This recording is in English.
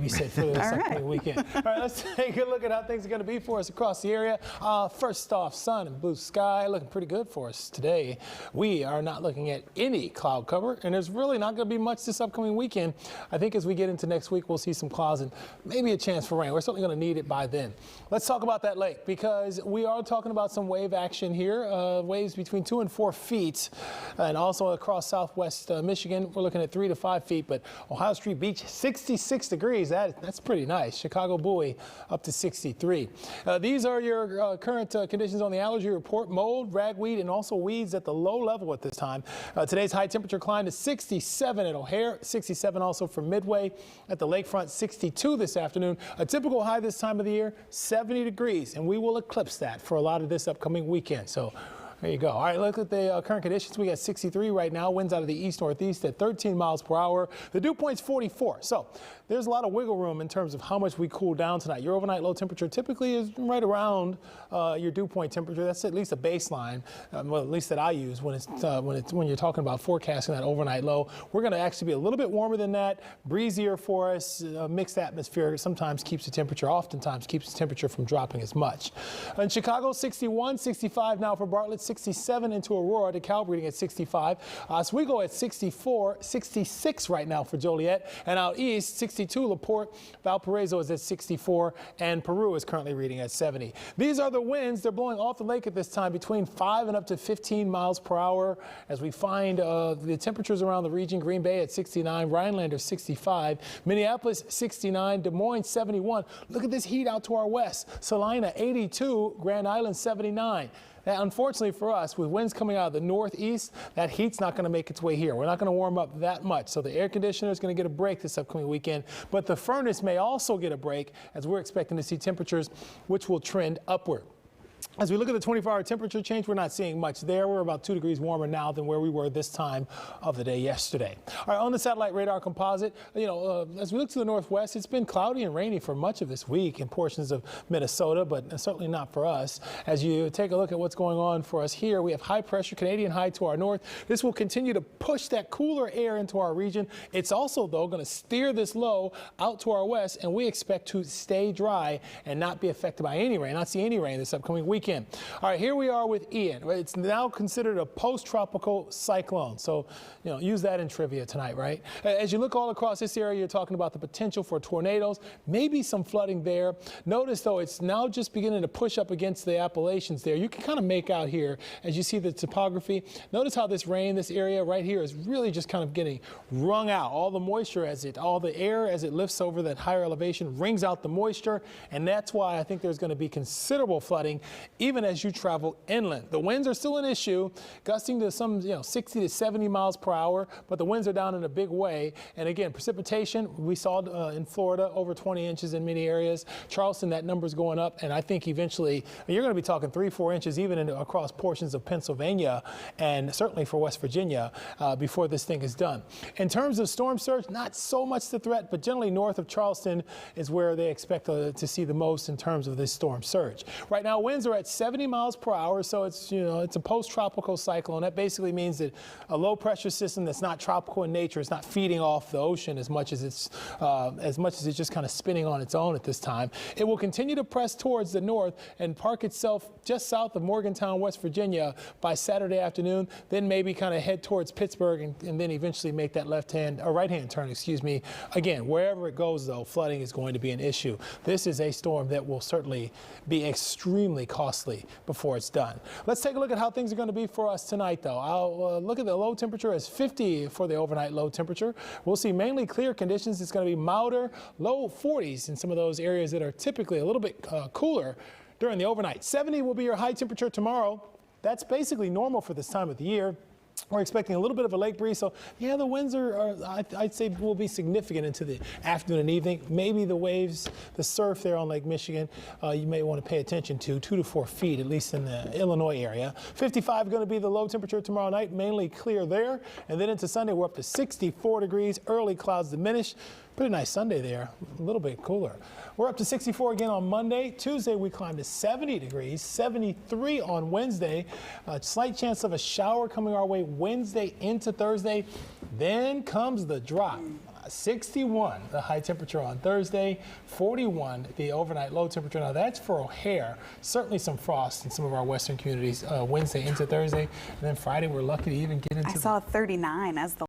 babysit for this upcoming weekend. All right, let's take a look at how things are going to be for us across the area. First off, sun and blue sky looking pretty good for us today. We are not looking at any cloud cover, and there's really not going to be much this upcoming weekend. I think as we get into next week, we'll see some clouds and maybe a chance for rain. We're certainly going to need it by then. Let's talk about that lake, because we are talking about some wave action here. Waves between 2 and 4 feet, and also across southwest Michigan, we're looking at 3 to 5 feet. But Ohio Street Beach, 66 degrees. That's pretty nice. Chicago Buoy up to 63. These are your current conditions on the allergy report. Mold, ragweed, and also weeds at the low level at this time. Today's high temperature climbed to 67 at O'Hare, 67 also for Midway. At the lakefront, 62 this afternoon. A typical high this time of the year, 70 degrees, and we will eclipse that for a lot of this upcoming weekend. So there you go. All right, look at the current conditions. We got 63 right now. Winds out of the east-northeast at 13 miles per hour. The dew point's 44. So there's a lot of wiggle room in terms of how much we cool down tonight. Your overnight low temperature typically is right around your dew point temperature. That's at least a baseline, well, at least that I use when you're talking about forecasting that overnight low. We're going to actually be a little bit warmer than that, breezier for us. Mixed atmosphere sometimes keeps the temperature, oftentimes keeps the temperature from dropping as much. In Chicago, 61, 65 now for Bartlett. 67 into Aurora. DeKalb reading at 65. Oswego at 64, 66 right now for Joliet. And out east, 62 LaPorte. Valparaiso is at 64, and Peru is currently reading at 70. These are the winds. They're blowing off the lake at this time between 5 and up to 15 miles per hour. As we find the temperatures around the region, Green Bay at 69, Rhinelander 65, Minneapolis 69, Des Moines 71. Look at this heat out to our west. Salina 82, Grand Island 79. Now, unfortunately for us, with winds coming out of the northeast, that heat's not going to make its way here. We're not going to warm up that much. So the air conditioner is going to get a break this upcoming weekend. But the furnace may also get a break, as we're expecting to see temperatures which will trend upward. As we look at the 24-hour temperature change, we're not seeing much there. We're about 2 degrees warmer now than where we were this time of the day yesterday. All right, on the satellite radar composite, as we look to the northwest, it's been cloudy and rainy for much of this week in portions of Minnesota, but certainly not for us. As you take a look at what's going on for us here, we have high pressure, Canadian high to our north. This will continue to push that cooler air into our region. It's also, though, going to steer this low out to our west, and we expect to stay dry and not be affected by any rain, not see any rain this upcoming weekend. All right, here we are with Ian. It's now considered a post-tropical cyclone. So, use that in trivia tonight, right? As you look all across this area, you're talking about the potential for tornadoes, maybe some flooding there. Notice, though, it's now just beginning to push up against the Appalachians there. You can kind of make out here as you see the topography. Notice how this rain, this area right here is really just kind of getting wrung out. All the moisture all the air as it lifts over that higher elevation wrings out the moisture. And that's why I think there's going to be considerable flooding even as you travel inland. The winds are still an issue, gusting to some 60 to 70 miles per hour, but the winds are down in a big way. And again, precipitation, we saw in Florida over 20 inches in many areas. Charleston, that number's going up, and I think eventually you're going to be talking 3-4 inches even across portions of Pennsylvania and certainly for West Virginia before this thing is done. In terms of storm surge, not so much the threat, but generally north of Charleston is where they expect to see the most in terms of this storm surge. Right now, winds are at 70 miles per hour, so it's it's a post-tropical cyclone. That basically means that a low-pressure system that's not tropical in nature is not feeding off the ocean as much as it's just kind of spinning on its own at this time. It will continue to press towards the north and park itself just south of Morgantown, West Virginia by Saturday afternoon, then maybe kind of head towards Pittsburgh and then eventually make that right-hand turn, Again, wherever it goes, though, flooding is going to be an issue. This is a storm that will certainly be extremely costly before it's done. Let's take a look at how things are going to be for us tonight, though. I'll look at the low temperature as 50 for the overnight low temperature. We'll see mainly clear conditions. It's going to be milder, low 40s in some of those areas that are typically a little bit cooler during the overnight. 70 will be your high temperature tomorrow. That's basically normal for this time of the year. We're expecting a little bit of a lake breeze, so yeah, the winds I'd say will be significant into the afternoon and evening. Maybe the waves, the surf there on Lake Michigan, you may want to pay attention to 2 to 4 feet, at least in the Illinois area. 55 going to be the low temperature tomorrow night, mainly clear there. And then into Sunday, we're up to 64 degrees. Early clouds diminish. Pretty nice Sunday there, a little bit cooler. We're up to 64 again on Monday. Tuesday, we climb to 70 degrees, 73 on Wednesday. A slight chance of a shower coming our way Wednesday into Thursday. Then comes the drop. 61 the high temperature on Thursday, 41 the overnight low temperature. Now that's for O'Hare. Certainly some frost in some of our western communities Wednesday into Thursday. And then Friday we're lucky to even get into I saw 39 as the